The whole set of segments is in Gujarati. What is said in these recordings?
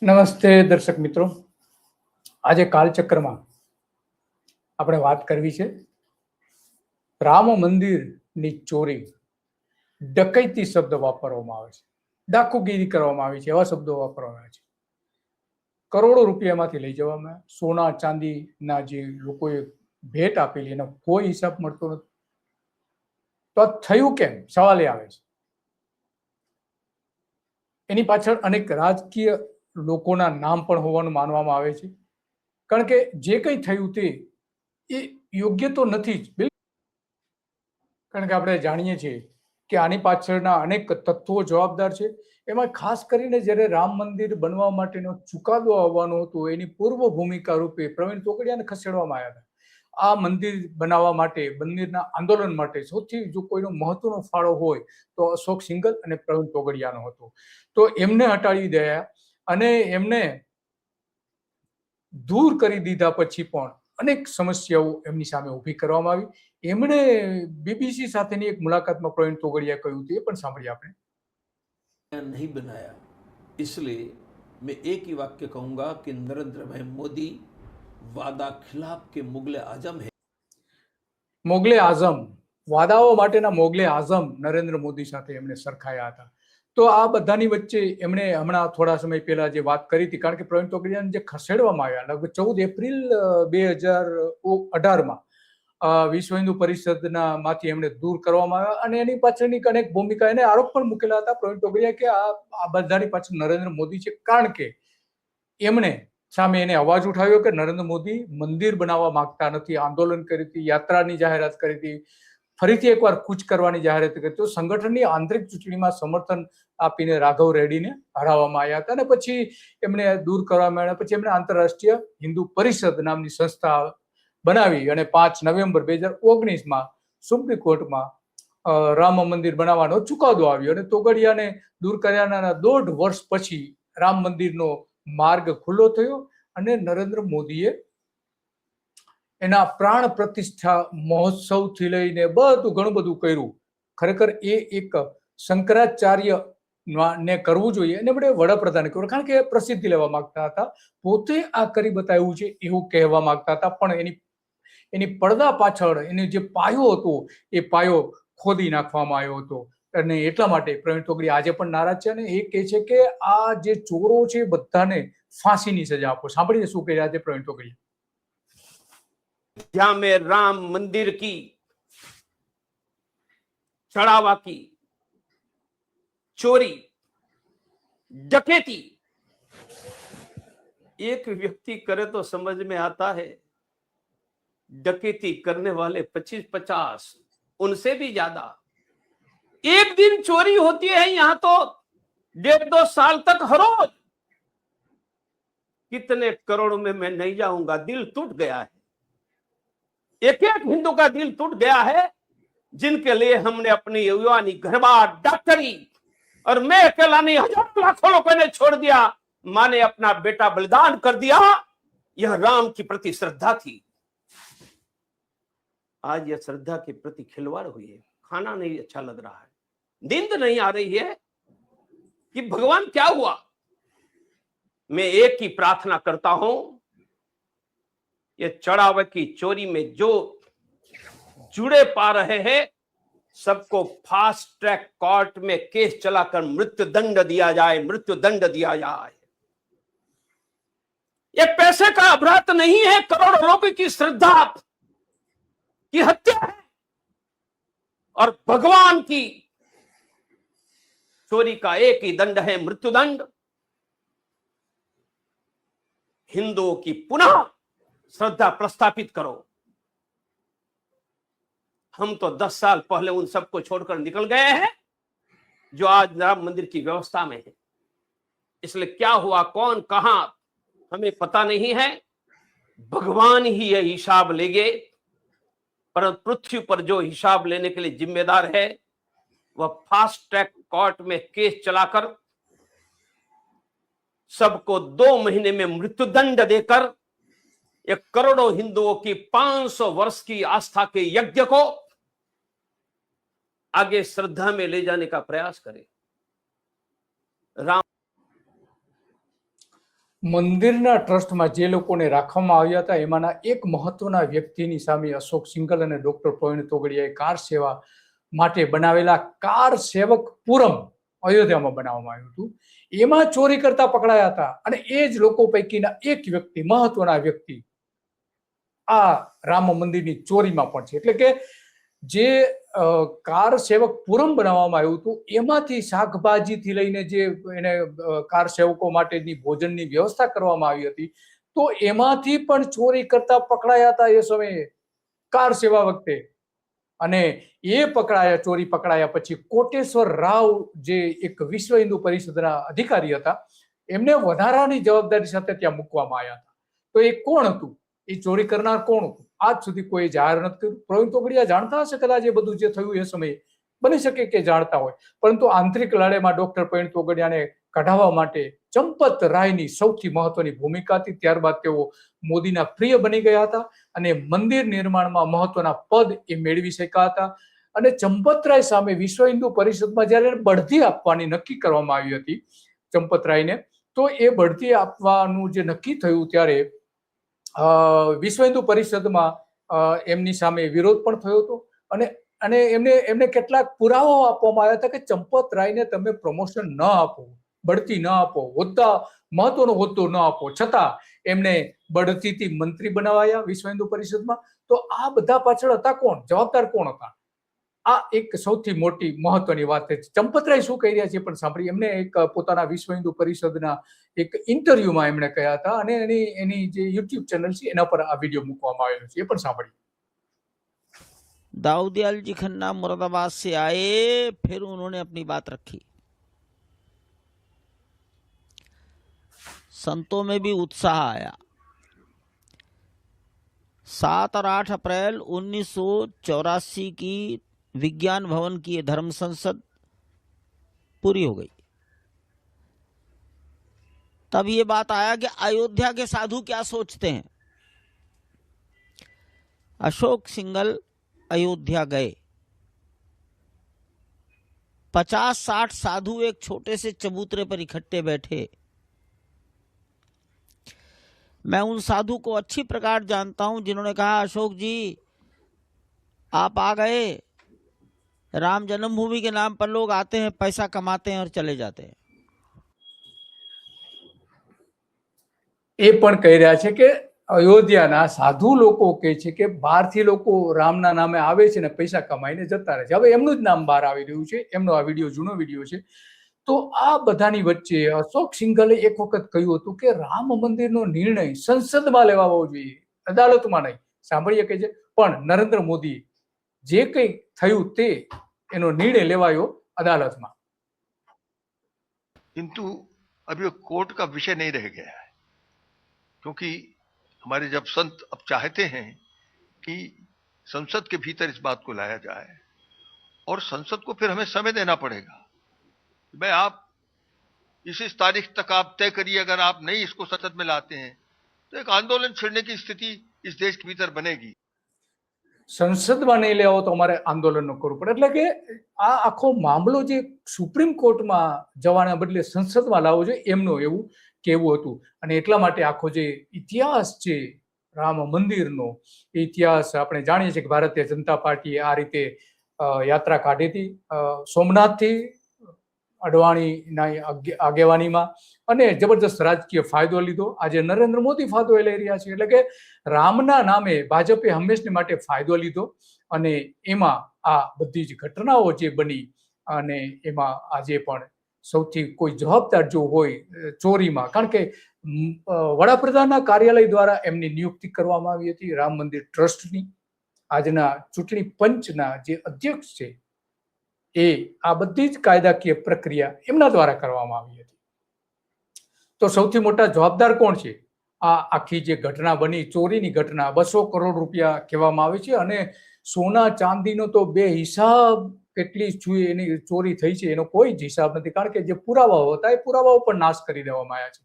નમસ્તે દર્શક મિત્રો, આજે કાલચક્રમાં આપણે વાત કરવી છે રામ મંદિરની ચોરી. ડકૈતી શબ્દ વાપરવામાં આવે છે, ડાકુગીરી કરવામાં આવી છે, એવા શબ્દો વાપરવામાં આવે છે. કરોડો રૂપિયામાંથી લઈ જવામાં, સોના ચાંદીના જે લોકોએ ભેટ આપેલી એનો કોઈ હિસાબ મળતો નથી. તો થયું કેમ સવાલ એ આવે છે. એની પાછળ અનેક રાજકીય લોકોના નામ પણ હોવાનું માનવામાં આવે છે, કારણ કે જે કંઈ થયું તે એ યોગ્ય તો નથી જ. કારણ કે આપણે જાણીએ છીએ કે આની પાછળના અનેક તત્વો જવાબદાર છે. એમાં ખાસ કરીને જ્યારે રામ મંદિર બનવા માટેનો ચુકાદો આવવાનો હતો, એની પૂર્વ ભૂમિકા રૂપે પ્રવીણ તોગડિયાને ખસેડવામાં આવ્યા હતા. આ મંદિર બનાવવા માટે, મંદિરના આંદોલન માટે સૌથી જો કોઈનો મહત્વનો ફાળો હોય તો અશોક સિંઘલ અને પ્રવીણ તોગડિયાનો હતો. તો એમને હટાવી દયા અને એમને દૂર કરી દીધા પછી પણ અનેક સમસ્યાઓ એમની સામે ઊભી કરવામાં આવી. એમણે બીબીસી સાથેની એક મુલાકાતમાં પ્રવીણ તોગડિયા કહ્યું હતું, એ પણ સાંભળીએ આપણે. नहीं बनाया, इसलिए मैं एक ही वाक्य कहूंगा कि नरेंद्र भाई मोदी वादा खिलाफ के मुगले आजम है. મોગલે આઝમ, વાદાઓ માટેના મોગલે આઝમ નરેન્દ્ર મોદી સાથે એમણે સરખાયા હતા. તો આ બધાની વચ્ચે એમણે હમણાં થોડા સમય પહેલા જે વાત કરી હતી, કારણ કે પ્રવીણ તોગડિયાને જે ખસેડવામાં આવ્યા લગભગ 14 એપ્રિલ 2018માં વિશ્વ હિન્દુ પરિષદના માંથી એમણે દૂર કરવામાં આવ્યા, અને એની પાછળની અનેક ભૂમિકા, એને આરોપ પણ મૂકેલા હતા પ્રવીણ તોગડિયા કે આ બધાની પાછળ નરેન્દ્ર મોદી છે, કારણ કે એમણે સામે એને અવાજ ઉઠાવ્યો કે નરેન્દ્ર મોદી મંદિર બનાવવા માંગતા નથી, આંદોલન કરી હતી, યાત્રાની જાહેરાત કરી હતી, ફરીથી એકવાર કૂચ કરવાની જાહેરાત કરી. તો સંગઠનની આંતરિક ચૂંટણીમાં સમર્થન આપીને રાઘવ રેડ્ડીને હરાવવામાં આવ્યા હતા, અને પછી એમને દૂર કરવામાં આવ્યા. પછી એમણે આંતરરાષ્ટ્રીય હિન્દુ પરિષદ નામની સંસ્થા બનાવી અને 5 નવેમ્બર 2019માં સુપ્રીમ કોર્ટમાં રામ મંદિર બનાવવાનો ચુકાદો આવ્યો, અને તોગડિયાને દૂર કર્યાના 1.5 વર્ષ પછી રામ મંદિરનો માર્ગ ખુલ્લો થયો અને નરેન્દ્ર મોદીએ એના પ્રાણ પ્રતિષ્ઠા મહોત્સવથી લઈને બધું ઘણું બધું કર્યું. ખરેખર એ એક શંકરાચાર્ય ને કરવું જોઈએ, અને આપણે વડાપ્રધાન કર્યું, કારણ કે પ્રસિદ્ધિ લેવા માંગતા હતા, પોતે આ કરી બતાવ્યું છે એવું કહેવા માંગતા હતા. પણ એની પડદા પાછળ એનો જે પાયો હતો એ પાયો ખોદી નાખવામાં આવ્યો હતો, અને એટલા માટે પ્રવીણ તોગડિયા આજે પણ નારાજ છે, અને એ કહે છે કે આ જે ચોરો છે બધાને ફાંસીની સજા આપો. સાંભળીએ શું કહે આજે પ્રવીણ તોગડિયા. जहां में राम मंदिर की चढ़ावा की चोरी, डकैती एक व्यक्ति करे तो समझ में आता है, डकैती करने वाले 25-50, उनसे भी ज्यादा. एक दिन चोरी होती है यहां तो 1.5-2 साल तक हर रोज. कितने करोड़ में मैं नहीं जाऊंगा, दिल टूट गया है. एक एक हिंदू का दिल टूट गया है, जिनके लिए हमने अपनी युवानी घरबार डॉक्टरी, और मैं अकेला नहीं, हजारों लाखों लोगों ने छोड़ दिया. मां ने अपना बेटा बलिदान कर दिया. यह राम की प्रति श्रद्धा थी. आज यह श्रद्धा के प्रति खिलवाड़ हुई है. खाना नहीं अच्छा लग रहा है, नींद नहीं आ रही है कि भगवान क्या हुआ. मैं एक ही प्रार्थना करता हूं, ये चढ़ावे की चोरी में जो जुड़े पा रहे हैं, सबको फास्ट ट्रैक कोर्ट में केस चलाकर मृत्यु दंड दिया जाए, मृत्यु दंड दिया जाए. ये पैसे का अपराध नहीं है, करोड़ों लोगों की श्रद्धा की हत्या है, और भगवान की चोरी का एक ही दंड है, मृत्यु दंड. हिंदुओं की पुनः श्रद्धा प्रस्थापित करो. हम तो 10 साल पहले उन सबको छोड़कर निकल गए हैं जो आज राम मंदिर की व्यवस्था में है. इसलिए क्या हुआ, कौन कहां, हमें पता नहीं है. भगवान ही यह हिसाब लेंगे, पर पृथ्वी पर जो हिसाब लेने के लिए जिम्मेदार है वह फास्ट ट्रैक कोर्ट में केस चलाकर सबको 2 महीने में मृत्यु दंड देकर एक करोड़ों हिंदुओं की 500 वर्ष की आस्था के यज्ञ को आगे श्रद्धा में ले जाने का प्रयास करें. राम મંદિરના ટ્રસ્ટમાં જે લોકોને રાખવામાં આવ્યા હતા એમાંના એક મહત્વના વ્યક્તિની સામે અશોક સિંઘલ અને ડોક્ટર પ્રવીણ તોગડિયાએ કાર સેવા માટે બનાવેલા કાર સેવક પુરમ અયોધ્યામાં બનાવવામાં આવ્યું હતું, એમાં ચોરી કરતા પકડાયા હતા. અને એ જ લોકો પૈકીના એક વ્યક્તિ, મહત્વના વ્યક્તિ આ રામ મંદિરની ચોરીમાં પણ છે. એટલે કે જે કાર સેવક પુરમ બનાવવામાં આવ્યું હતું એમાંથી શાકભાજીથી લઈને જે એને કાર સેવકો માટેની ભોજનની વ્યવસ્થા કરવામાં આવી હતી, તો એમાંથી પણ ચોરી કરતા પકડાયા હતા એ સમયે કાર સેવા વખતે. અને એ ચોરી પકડાયા પછી કોટેશ્વર રાવ જે એક વિશ્વ હિન્દુ પરિષદના અધિકારી હતા, એમને વધારાની જવાબદારી સાથે ત્યાં મૂકવામાં આવ્યા હતા. તો એ કોણ હતું? એ ચોરી કરનાર કોણ હતું? આજ સુધી કોઈ જાહેર નથી કર્યું. પ્રવીણ તોગડિયા જાણતા હશે કદાચ એ બધું જે થયું એ સમયે, બની શકે કે જાણતા હોય, પરંતુ આંતરિક લડાઈમાં ડોક્ટર પ્રવીણ તોગડિયાને કઢાવવા માટે ચંપત રાયની સૌથી મહત્વની ભૂમિકા હતી. ત્યારબાદ તેઓ મોદીના પ્રિય બની ગયા હતા અને મંદિર નિર્માણમાં મહત્વના પદ એ મેળવી શક્યા હતા. અને ચંપત રાય સામે વિશ્વ હિન્દુ પરિષદમાં જ્યારે બઢતી આપવાની નક્કી કરવામાં આવી હતી ચંપત રાયને, તો એ બઢતી આપવાનું જે નક્કી થયું ત્યારે વિશ્વ હિન્દુ પરિષદમાં એમની સામે વિરોધ પણ થયો હતો. અને એમને કેટલાક પુરાવાઓ આપવામાં આવ્યા હતા કે ચંપત રાયને તમે પ્રમોશન ન આપો, બઢતી ન આપો, મહત્વનો હોદ્દો ન આપો, છતાં એમને બઢતીથી મંત્રી બનાવાયા વિશ્વ હિન્દુ પરિષદમાં. તો આ બધા પાછળ હતા કોણ? જવાબદાર કોણ હતા? આ એક સૌથી મોટી મહત્વની વાત છે. ચંપતરાય શું કહી રહ્યા છે પણ સાંભળી. એમને એક પોતાના વિશ્વ હિન્દુ પરિષદના એક ઇન્ટરવ્યુમાં એમણે કહ્યા હતા અને એની જે યુટ્યુબ ચેનલ છે એના પર આ વિડીયો મૂકવામાં આવેલો છે, એ પણ સાંભળી. दाऊदयाल जी खन्ना मुरादाबाद से आए, फिर उन्होंने अपनी बात रखी. संतों में भी उत्साह आया. 7 और 8 अप्रैल 1984 की विज्ञान भवन की धर्म संसद पूरी हो गई. तब ये बात आया कि अयोध्या के साधु क्या सोचते हैं. अशोक सिंघल अयोध्या गए. 50-60 साधु एक छोटे से चबूतरे पर इकट्ठे बैठे. मैं उन साधु को अच्छी प्रकार जानता हूं जिन्होंने कहा, अशोक जी आप आ गए, राम जन्मभूमि के नाम पर लोग आते हैं, पैसा कमाते हैं और चले जाते हैं. એ પણ કહી રહ્યા છે કે અયોધ્યાના સાધુ લોકો કહે છે કે બહારથી લોકો રામના નામે આવે છે ને પૈસા કમાઈને જતા રહે છે. હવે એમનું જ નામ બહાર આવી રહ્યું છે, એમનો આ વિડીયો જૂનો વિડીયો છે. તો આ બધાની વચ્ચે અશોક સિંઘલે એક વખત કહ્યું હતું કે રામ મંદિરનો નિર્ણય સંસદમાં લેવાવો જોઈએ, અદાલતમાં નહીં. સાંભળીએ કે છે પણ નરેન્દ્ર મોદી જે કંઈ થયું તે એનો નિર્ણય લેવાયો અદાલતમાં. किंतु अब ये कोर्ट का विषय नहीं रह गया है, क्योंकि हमारे जब संत अब चाहते हैं कि संसद के भीतर इस बात को लाया जाए और संसद को फिर हमें समय देना पड़ेगा. भाई आप इस तारीख तक आप तय करिए, अगर आप नहीं इसको संसद में लाते हैं तो एक आंदोलन छिड़ने की स्थिति इस देश के भीतर बनेगी. સંસદમાં નહીં લેવો તો અમારે આંદોલન કરવું પડે. એટલે કે આ આખો મામલો જે સુપ્રીમ કોર્ટમાં જવાના બદલે સંસદમાં લાવવો જોઈએ એમનું એવું કહેવું હતું. અને એટલા માટે આખો જે ઇતિહાસ છે રામ મંદિરનો ઇતિહાસ આપણે જાણીએ છીએ કે ભારતીય જનતા પાર્ટીએ આ રીતે યાત્રા કાઢી હતી સોમનાથથી અડવાણીના આગેવાનીમાં અને જબરદસ્ત રાજકીય ફાયદો લીધો. આજે નરેન્દ્ર મોદી ફાયદો લઈ રહ્યા છે. એટલે કે રામના નામે ભાજપે હંમેશની માટે ફાયદો લીધો અને એમાં આ બધી જ ઘટનાઓ જે બની અને એમાં આજે પણ સૌથી કોઈ જવાબદાર જો હોય ચોરીમાં, કારણ કે વડાપ્રધાનના કાર્યાલય દ્વારા એમની નિયુક્તિ કરવામાં આવી હતી રામ મંદિર ટ્રસ્ટની. આજના ચૂંટણી પંચના જે અધ્યક્ષ છે એ આ બધી જ કાયદાકીય પ્રક્રિયા એમના દ્વારા કરવામાં આવી હતી. તો સૌથી મોટા જવાબદાર કોણ છે? આ આખી જે ઘટના બની, ચોરીની ઘટના, 200 કરોડ રૂપિયા કહેવામાં આવે છે અને સોના ચાંદીનો તો બે હિસાબ કેટલી એની ચોરી થઈ છે એનો કોઈ જ હિસાબ નથી, કારણ કે જે પુરાવાઓ હતા એ પુરાવાઓ પણ નાશ કરી દેવામાં આવ્યા છે.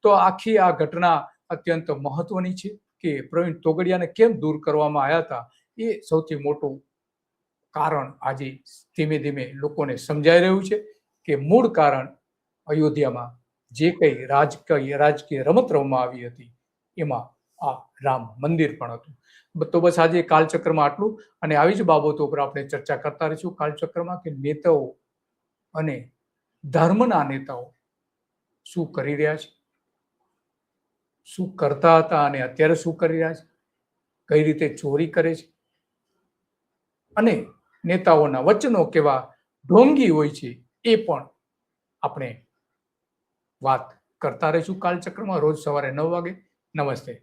તો આખી આ ઘટના અત્યંત મહત્વની છે કે પ્રવીણ તોગડિયાને કેમ દૂર કરવામાં આવ્યા હતા એ સૌથી મોટું કારણ આજે ધીમે ધીમે લોકોને સમજાઈ રહ્યું છે કે મૂળ કારણ અયોધ્યામાં જે કંઈ રાજકીય રમત રમવામાં આવી હતી એમાં આ રામ મંદિર પણ હતું. તો બસ આજે કાલચક્રમાં આટલું, અને આવી જ બાબતો પર આપણે ચર્ચા કરતા રહીશું કાલચક્રમાં, કે નેતાઓ અને ધર્મના નેતાઓ શું કરી રહ્યા છે, શું કરતા હતા અને અત્યારે શું કરી રહ્યા છે, કઈ રીતે ચોરી કરે છે, અને નેતાઓના વચનો કેવા ઢોંગી હોય છે એ પણ આપણે વાત કરતા રહીશું કાલચક્રમાં રોજ સવારે 9 વાગે. નમસ્તે.